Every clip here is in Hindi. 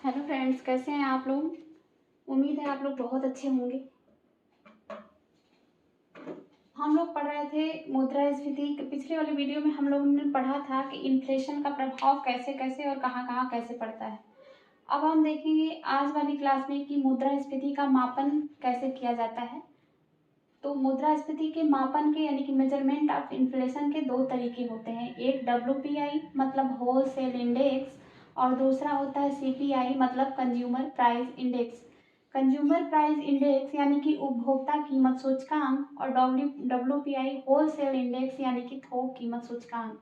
हेलो फ्रेंड्स, कैसे हैं आप लोग। उम्मीद है आप लोग बहुत अच्छे होंगे। हम लोग पढ़ रहे थे मुद्रास्फीति। पिछले वाले वीडियो में हम लोगों ने पढ़ा था कि इन्फ्लेशन का प्रभाव कैसे कैसे और कहाँ कहाँ कैसे पड़ता है। अब हम देखेंगे आज वाली क्लास में कि मुद्रास्फीति का मापन कैसे किया जाता है। तो मुद्रास्फीति के मापन के यानी कि मेजरमेंट ऑफ इन्फ्लेशन के दो तरीके होते हैं। एक WPI मतलब होल सेल इंडेक्स और दूसरा होता है CPI मतलब consumer price index. Consumer price index यानी कि उपभोक्ता कीमत सूचकांक और WPI होल सेल इंडेक्स यानी कि थोक कीमत सूचकांक।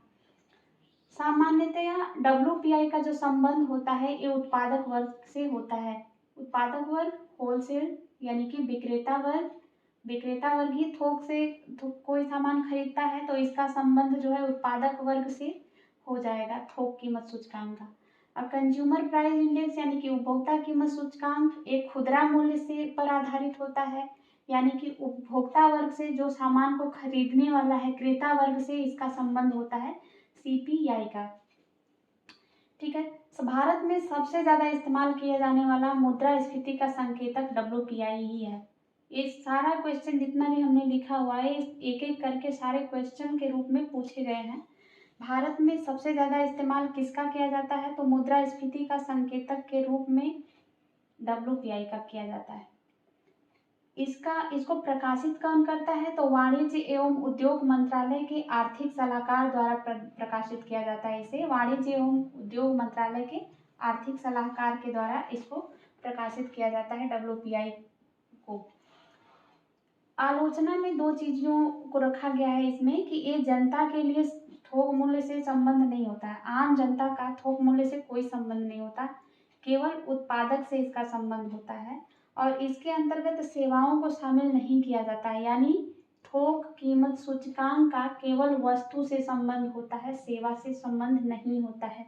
सामान्यतया WPI का जो संबंध होता है ये उत्पादक वर्ग से होता है। उत्पादक वर्ग होलसेल यानी कि विक्रेता वर्ग, विक्रेता वर्ग ही थोक से कोई सामान खरीदता है, तो इसका संबंध जो है उत्पादक वर्ग से हो जाएगा थोक कीमत सूचकांक का। और कंज्यूमर प्राइस इंडेक्स यानी कि उपभोक्ता कीमत सूचकांक एक खुदरा मूल्य से पर आधारित होता है, यानी कि उपभोक्ता वर्ग से जो सामान को खरीदने वाला है क्रेता वर्ग से इसका संबंध होता है CPI का। ठीक है। भारत में सबसे ज्यादा इस्तेमाल किया जाने वाला मुद्रास्फीति का संकेतक WPI ही है। ये सारा क्वेश्चन जितना भी हमने लिखा हुआ है एक एक करके सारे क्वेश्चन के रूप में पूछे गए हैं। भारत में सबसे ज्यादा इस्तेमाल किसका किया जाता है, तो मुद्रास्फीति का संकेतक के रूप में WPI का किया जाता है। इसको प्रकाशित कौन करता है, तो वाणिज्य एवं उद्योग मंत्रालय के आर्थिक सलाहकार द्वारा प्रकाशित किया जाता है। इसे वाणिज्य एवं उद्योग मंत्रालय के आर्थिक सलाहकार के द्वारा इसको प्रकाशित किया जाता है WPI को। आलोचना में दो चीजों को रखा गया है इसमें कि ये जनता के लिए थोक मूल्य से संबंध नहीं होता है। आम जनता का थोक मूल्य से कोई संबंध नहीं होता, केवल उत्पादक से इसका संबंध होता है। और इसके अंतर्गत सेवाओं को शामिल नहीं किया जाता है, यानी थोक कीमत सूचकांक का केवल वस्तु से संबंध होता है, सेवा से संबंध नहीं होता है।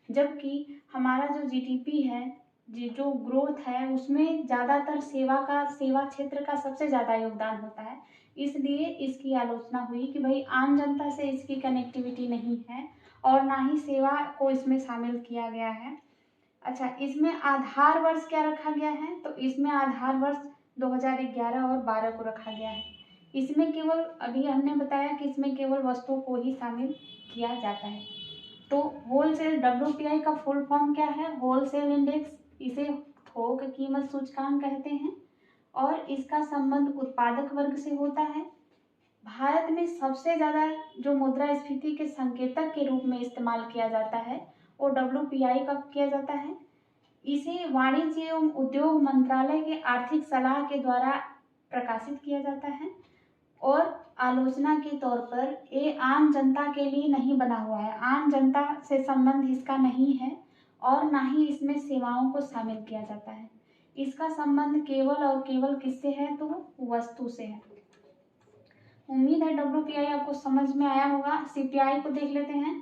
जबकि हमारा जो GDP है, जो ग्रोथ है, उसमें ज़्यादातर सेवा क्षेत्र का सबसे ज़्यादा योगदान होता है। इसलिए इसकी आलोचना हुई कि भाई आम जनता से इसकी कनेक्टिविटी नहीं है और ना ही सेवा को इसमें शामिल किया गया है। अच्छा, इसमें आधार वर्ष क्या रखा गया है, तो इसमें आधार वर्ष 2011 और 12 को रखा गया है। इसमें केवल अभी हमने बताया कि इसमें केवल वस्तुओं को ही शामिल किया जाता है। तो होलसेल WPI का फुल फॉर्म क्या है, होलसेल इंडेक्स, इसे थोक कीमत सूचकांक कहते हैं और इसका संबंध उत्पादक वर्ग से होता है। भारत में सबसे ज़्यादा जो मुद्रास्फीति के संकेतक के रूप में इस्तेमाल किया जाता है वो WPI का किया जाता है। इसे वाणिज्य एवं उद्योग मंत्रालय के आर्थिक सलाह के द्वारा प्रकाशित किया जाता है और आलोचना के तौर पर ये आम जनता के लिए नहीं बना हुआ है। आम जनता से संबंध इसका नहीं है और ना ही इसमें सेवाओं को शामिल किया जाता है। इसका संबंध केवल और केवल किससे है, तो वस्तु से है। उम्मीद है WPI आपको समझ में आया होगा। CPI को देख लेते हैं।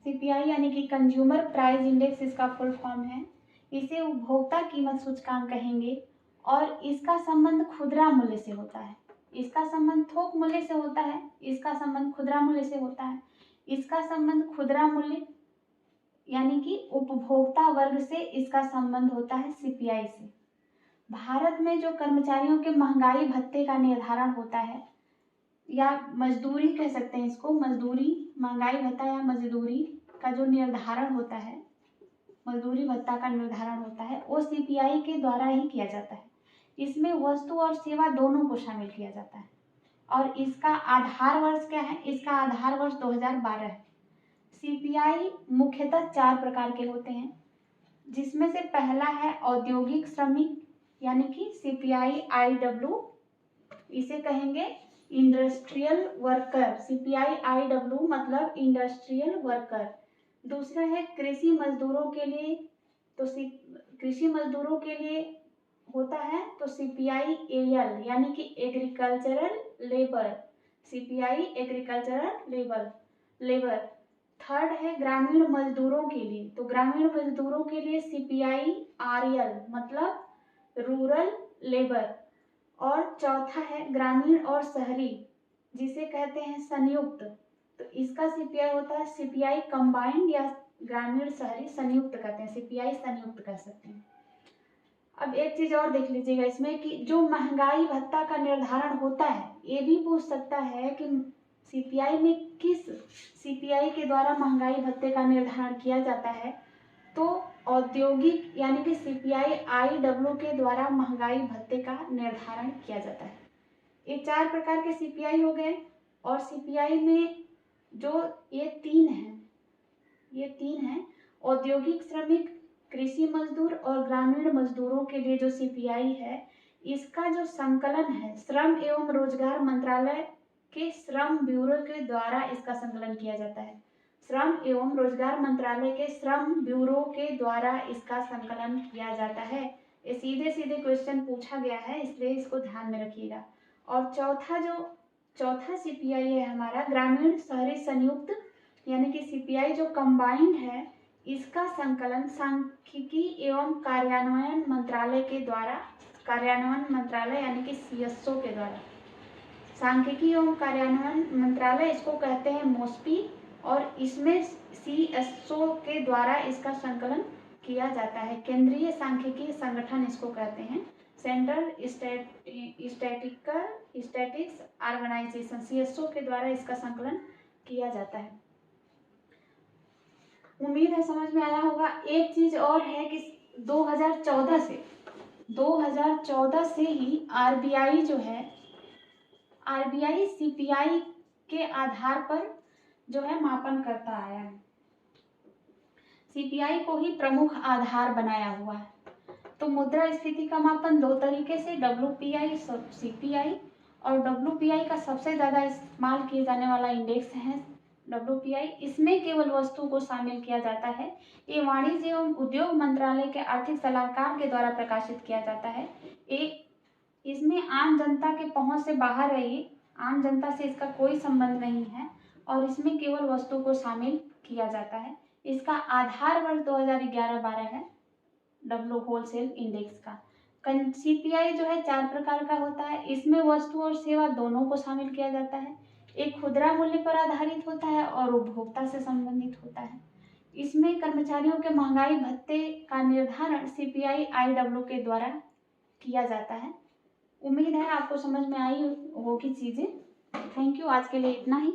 CPI यानी कि कंज्यूमर प्राइस इंडेक्स इसका फुल फॉर्म है। इसे उपभोक्ता कीमत सूचकांक कहेंगे और इसका संबंध खुदरा मूल्य से होता है। इसका संबंध थोक मूल्य से होता है, इसका संबंध खुदरा मूल्य से होता है। इसका संबंध खुदरा मूल्य यानी कि उपभोक्ता वर्ग से इसका संबंध होता है CPI से। भारत में जो कर्मचारियों के महंगाई भत्ते का निर्धारण होता है या मजदूरी कह सकते हैं इसको, मजदूरी, महंगाई भत्ता या मजदूरी का जो निर्धारण होता है, मजदूरी भत्ता का निर्धारण होता है, वो CPI के द्वारा ही किया जाता है। इसमें वस्तु और सेवा दोनों को शामिल किया जाता है और इसका आधार वर्ष क्या है, इसका आधार वर्ष 2012 है। CPI मुख्यतः 4 प्रकार के होते हैं, जिसमें से पहला है औद्योगिक श्रमिक यानी कि CPI IW, इसे कहेंगे इंडस्ट्रियल वर्कर। CPI IW मतलब इंडस्ट्रियल वर्कर। दूसरा है कृषि मजदूरों के लिए, तो कृषि मजदूरों के लिए होता है तो CPI AL यानी कि agricultural labour, CPI agricultural labour. Third है ग्रामीण मजदूरों के लिए, तो ग्रामीण मजदूरों के लिए CPI RL मतलब रूरल लेबर। और चौथा है ग्रामीण और शहरी, जिसे कहते हैं संयुक्त, तो इसका CPI होता है CPI कंबाइंड या ग्रामीण शहरी संयुक्त कहते हैं, CPI संयुक्त कह सकते हैं। अब एक चीज और देख लीजिएगा इसमें कि जो महंगाई भत्ता का निर्धारण होता है, ये भी पूछ सकता है कि सीपीआई में किस सीपीआई के द्वारा महंगाई भत्ते का निर्धारण किया जाता है। तो औद्योगिक यानी कि सीपीआई आईडब्ल्यू के द्वारा महंगाई भत्ते का निर्धारण किया जाता है। ये 4 प्रकार के सीपीआई हो गए। और सीपीआई में जो ये तीन हैं औद्योगिक श्रमिक, कृषि मजदूर और ग्रामीण मजदूरों के लिए जो सीपीआई है, इसका जो संकलन है श्रम एवं रोजगार मंत्रालय के श्रम ब्यूरो के द्वारा इसका संकलन किया जाता है। श्रम एवं रोजगार मंत्रालय के श्रम ब्यूरो के द्वारा इसका संकलन किया जाता है। ये सीधे सीधे क्वेश्चन पूछा गया है, इसलिए इसको ध्यान में रखिएगा। और चौथा सीपीआई है हमारा ग्रामीण शहरी संयुक्त यानी कि सीपीआई जो कंबाइंड है, इसका संकलन सांख्यिकी एवं कार्यान्वयन मंत्रालय के द्वारा, कार्यान्वयन मंत्रालय यानी कि सीएसओ के द्वारा, सांख्यिकी एवं कार्यान्वयन मंत्रालय इसको कहते हैं मोस्पी, और इसमें सीएसओ के द्वारा इसका संकलन किया जाता है। केंद्रीय सांख्यिकी संगठन इसको कहते हैं, सेंट्रल स्टैटिस्टिक्स ऑर्गेनाइजेशन, सीएसओ के द्वारा इसका संकलन किया जाता है। उम्मीद है समझ में आया होगा। एक चीज और है कि 2014 से ही आरबीआई जो है, आरबीआई सीपीआई के आधार पर जो है मापन करता आया है। सीपीआई को ही प्रमुख आधार बनाया हुआ है। तो मुद्रास्फीति का मापन 2 तरीके से, डब्ल्यूपीआई, सीपीआई। और डब्ल्यूपीआई का सबसे ज़्यादा इस्तेमाल किए जाने वाला इंडेक्स है डब्ल्यूपीआई। इसमें केवल वस्तु को शामिल किया जाता है। ये वाणिज्य एवं उद्योग मंत्रालय के आर्थिक सलाहकार के द्वारा प्रकाशित किया जाता है। इसमें आम जनता के पहुंच से बाहर है, ये आम जनता से इसका कोई संबंध नहीं है, और इसमें केवल वस्तु को शामिल किया जाता है। इसका आधार वर्ष 2011-12 है डब्ल्यू होलसेल इंडेक्स का। सीपीआई जो है 4 प्रकार का होता है। इसमें वस्तु और सेवा दोनों को शामिल किया जाता है। एक खुदरा मूल्य पर आधारित होता है और उपभोक्ता से संबंधित होता है। इसमें कर्मचारियों के महंगाई भत्ते का निर्धारण सीपीआई आईडब्ल्यू के द्वारा किया जाता है। उम्मीद है आपको समझ में आई होगी चीज़ें। थैंक यू, आज के लिए इतना ही।